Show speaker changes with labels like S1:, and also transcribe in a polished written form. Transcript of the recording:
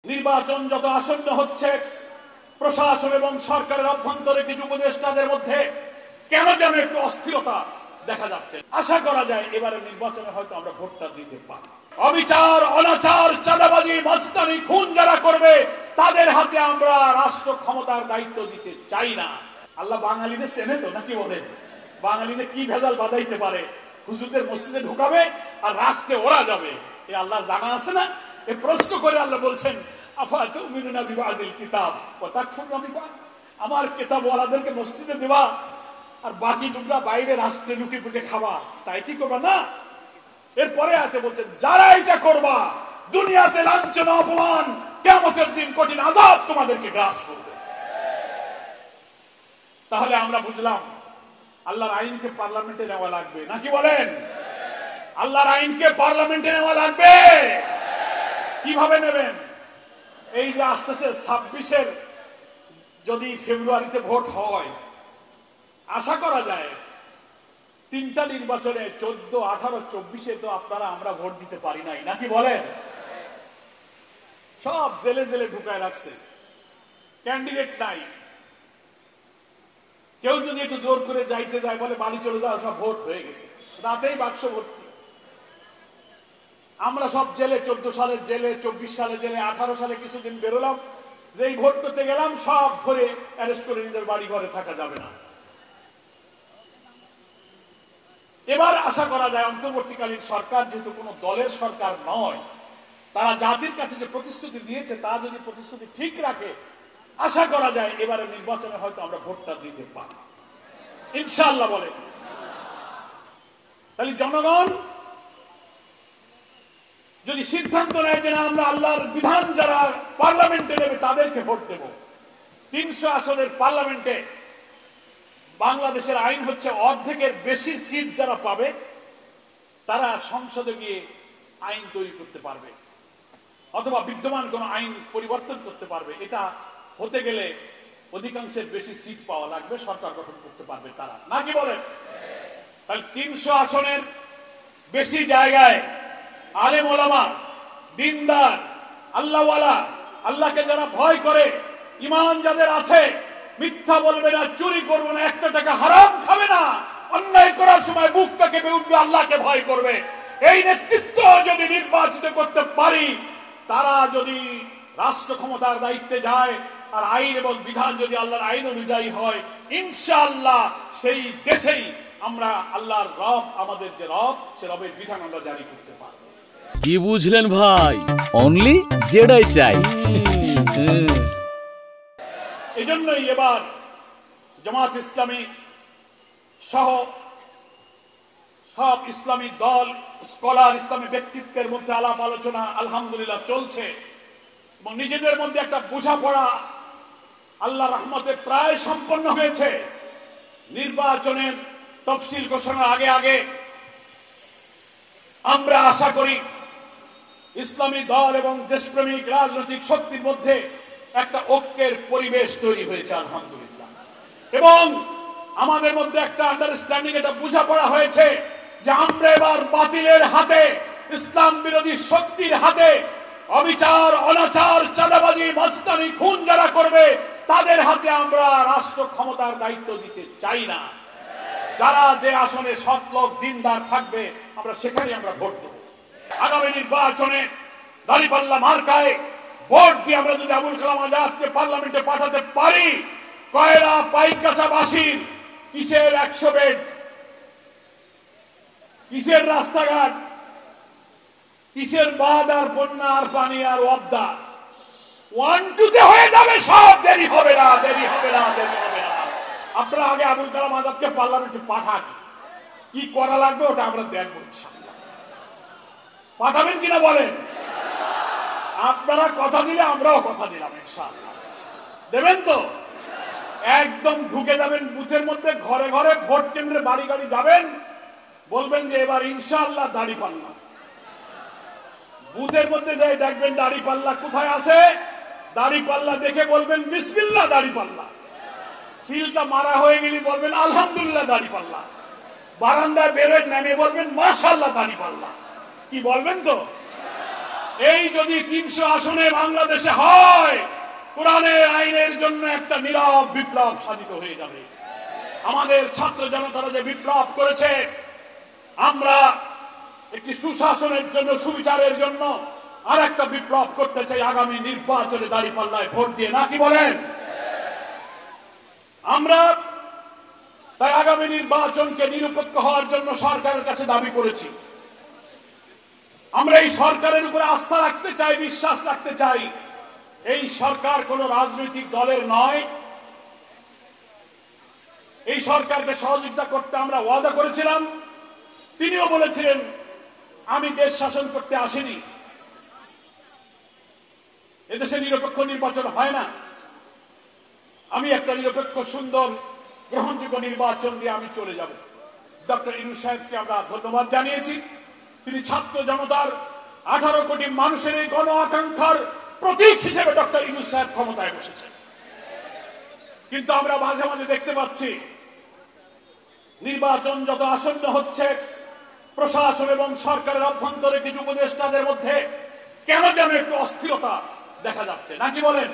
S1: নির্বাচন যত আসন্ন হচ্ছে, প্রশাসন এবং সরকারের অভ্যন্তরে কিছু উপদেষ্টাদের মধ্যে কেন যেন একটু অস্থিরতা দেখা যাচ্ছে। আশা করা যায় এবারে নির্বাচনে হয়তো আমরা ভোটটা দিতে পারি। অবিচার, অনাচার, চাঁদাবাজি, মাস্তানি, খুন যারা করবে তাদের হাতে আমরা রাষ্ট্র ক্ষমতার দায়িত্ব দিতে চাই না। আল্লাহ বাঙালিদের চেনে তো, নাকি বলেন? বাঙালিদের কি ভেজাল বাঁধাইতে পারে? হুজুরদের মসজিদে ঢুকাবে আর রাষ্ট্রে ওরা যাবে, এ আল্লাহর জানা আছে না? এ প্রশ্ন করে আল্লাহ বলছেন, আফাতুমিনুনা বিবাদিল কিতাব ওয়া তাকফুরুনা বিবাদ। আমার কিতাবওয়ালাদেরকে মসজিদে দেওয়া আর বাকি টুকরা বাইরে রাষ্ট্রে লুটি পুটে খাওয়া, তাই কি করবা না? এরপরে আয়াতে বলছেন, যারা এটা করবা দুনিয়াতে লাঞ্ছনা, অপমান, কিয়ামতের দিন কঠিন আযাব তোমাদেরকে গ্রাস করবে। তাহলে আমরা বুঝলাম আল্লাহর আইনকে পার্লামেন্টে নেওয়া লাগবে, নাকি বলেন? আল্লাহর আইনকে পার্লামেন্টে নেওয়া লাগবে। কিভাবে নেবেন? এই যে আসতেছে 26-এর যদি ফেব্রুয়ারিতে ভোট হয়, আশা করা যায় তিনটা নির্বাচনে 14, 18, 24-এ তো আপনারা আমরা ভোট দিতে পারি নাই, নাকি বলেন? সব জেলে জেলে ঢুকায় রাখছে, ক্যান্ডিডেট নাই। কেউ যদি একটু জোর করে যাইতে যায়, বলে বাড়ি চলে যাও, সব ভোট হয়ে গেছে, রাতেই বাক্স ভর্তি। আমরা সব জেলে, 14 সালের জেলে, 24 সালের জেলে, 18 সালে কিছুদিন বেরোলাম, যেই ভোট করতে গেলাম সব ধরে অ্যারেস্ট করে নিজের বাড়ি ঘরে থাকা যাবে না। এবার আশা করা যায় অন্তর্বর্তীকালীন সরকার যেহেতু কোনো দলের সরকার নয়, তারা জাতির কাছে যে প্রতিশ্রুতি দিয়েছে তা যদি প্রতিশ্রুতি ঠিক রাখে, আশা করা যায় এবারে নির্বাচনে হয়তো আমরা ভোটটা দিতে পারি, ইনশাআল্লাহ বলেন। তাহলে জনগণ যদি সিদ্ধান্ত নেয় যে না, আমরা আল্লাহর বিধান যারা পার্লামেন্টে নেবে তাদেরকে ভোট দেব। 300 আসনের পার্লামেন্টে বাংলাদেশের আইন হচ্ছে অর্ধেকের বেশি সিট যারা পাবে তারা সংসদে গিয়ে আইন তৈরি করতে পারবে অথবা বিদ্যমান কোন আইন পরিবর্তন করতে পারবে। এটা হতে গেলে অধিকাংশের বেশি সিট পাওয়া লাগবে, সরকার গঠন করতে পারবে তারা, নাকি বলেন? তাহলে 300 আসনের বেশি জায়গায় আলেম ওলামা, দিনদার, আল্লাহওয়ালা, আল্লাহকে যারা ভয় করে, ঈমান যাদের আছে, মিথ্যা বলবে না, চুরি করবে না, একটা টাকা হারাম খাবে না, অন্যায় করার সময় বুকটা কেঁপে উঠবে, আল্লাহকে ভয় করবে, এই নেতৃত্ব যদি নির্বাচিত করতে পারি, তারা যদি রাষ্ট্র ক্ষমতার দায়িত্বে যায় আর আইন এবং বিধান যদি আল্লাহর আইন অনুযায়ী হয়, ইনশাআল্লাহ সেই দেশেই আমরা আল্লাহর রব, আমাদের যে রব, সে রবের বিধান আমরা জারি করতে পারব।
S2: কি বুঝলেন ভাই? অনলি যেটাই চাই।
S1: এজন্যই এবার জামাত ইসলামী সহ সব ইসলামী দল, স্কলার, ইসলামী ব্যক্তিত্বের মধ্যে আলাপ আলোচনা আলহামদুলিল্লাহ চলছে এবং নিজেদের মধ্যে একটা বোঝাপড়া আল্লাহর রহমতে প্রায় সম্পন্ন হয়েছে। নির্বাচনের তফসিল ঘোষণার আগে আগে আমরা আশা করি ইসলামী দল এবং দেশপ্রেমিক রাজনৈতিক শক্তির মধ্যে একটা ঐক্যের পরিবেশ তৈরি হয়েছে আলহামদুলিল্লাহ, এবং আমাদের মধ্যে একটা আন্ডারস্ট্যান্ডিং, এটা বোঝাপড়া হয়েছে যে আমরা এবার বাতিলের হাতে, ইসলাম বিরোধী শক্তির হাতে, অবিচার, অনাচার, চাঁদাবাজি, মাস্তানি, খুন যারা করবে তাদের হাতে আমরা রাষ্ট্র ক্ষমতার দায়িত্ব দিতে চাই না। যারা যে আসনে সৎ লোক, দিনদার থাকবে, আমরা সেখানে আমরা ভোট দেব। আগামী নির্বাচনে দাঁড়িপাল্লা মার্কায় ভোট দিয়ে আমরা যদি আবুল কালাম আজাদকে পার্লামেন্টে পাঠাতে পারি, কয়রা পাইকগাছাবাসীর কিসের 100 বেড, কিসের রাস্তাঘাট, কিসের বাঁধ আর বন্যা আর পানি আর ওয়াবদা, 1-2-তে হয়ে যাবে সব। দেরি হবে না, দেরি হবে না, দেরি হবে না। আপনারা আগে আবুল কালাম আজাদকে পার্লামেন্টে পাঠান, কি করা লাগবে ওটা আমরা দেখবো ইনশাআল্লাহ। পাঠাবেন কিনা বলেন? আপনারা কথা দিলে আমরাও কথা দিলাম ইনশাআল্লাহ। দেবেন তো? একদম ঢুকে যাবেন বুথের মধ্যে, ঘরে ঘরে, ভোট কেন্দ্রে বাড়ি বাড়ি যাবেন, বলবেন যে এবার ইনশাআল্লাহ দাঁড়িপাল্লা। বুথের মধ্যে যাই দেখবেন দাঁড়িপাল্লা কোথায় আছে, দাঁড়িপাল্লা দেখে বলবেন বিসমিল্লাহ দাঁড়িপাল্লা। সিলটা মারা হয়ে গেলে বলবেন আলহামদুলিল্লাহ দাঁড়িপাল্লা। বারান্দায় বেরোয় নেমে বলবেন মাশাআল্লাহ দাঁড়িপাল্লা। কি বলবেন তো? এই যদি 300 আসনে বাংলাদেশে হয়, কোরআনের আইনের জন্য একটা নীরব বিপ্লব সাধিত হয়ে যাবে। আমাদের ছাত্র জনতারা যে বিপ্লব করেছে, আমরা একটি সুশাসনের জন্য, সুবিচারের জন্য আর একটা বিপ্লব করতে চাই আগামী নির্বাচনে দাঁড়িপাল্লায় ভোট দিয়ে, নাকি বলেন? আমরা তাই আগামী নির্বাচনকে নিরপেক্ষ হওয়ার জন্য সরকারের কাছে দাবি করেছি। আমরা এই সরকারের উপরে আস্থা রাখতে চাই, বিশ্বাস রাখতে চাই। এই সরকার কোন রাজনৈতিক দলের নয়। এই সরকারকে সহযোগিতা করতে আমরা ওয়াদা করেছিলাম। তিনিও বলেছিলেন, আমি দেশ শাসন করতে আসিনি, এদেশে নিরপেক্ষ নির্বাচন হয় না, আমি একটা নিরপেক্ষ সুন্দর গ্রহণযোগ্য নির্বাচন দিয়ে আমি চলে যাব। ডক্টর ইউনূস সাহেবকে আমরা ধন্যবাদ জানিয়েছি। তিনি ছাত্র জনতার 18 কোটি মানুষের এই গণ আকাঙ্ক্ষার প্রতীক হিসেবে ডক্টর ইউনূস সাহেব ক্ষমতায় বসেছেন। কিন্তু আমরা মাঝে মাঝে দেখতে পাচ্ছি, নির্বাচন যত আসন্ন হচ্ছে, প্রশাসন এবং সরকারের অভ্যন্তরে কিছু উপদেষ্টাদের মধ্যে কেন যেন একটু অস্থিরতা দেখা যাচ্ছে, নাকি বলেন?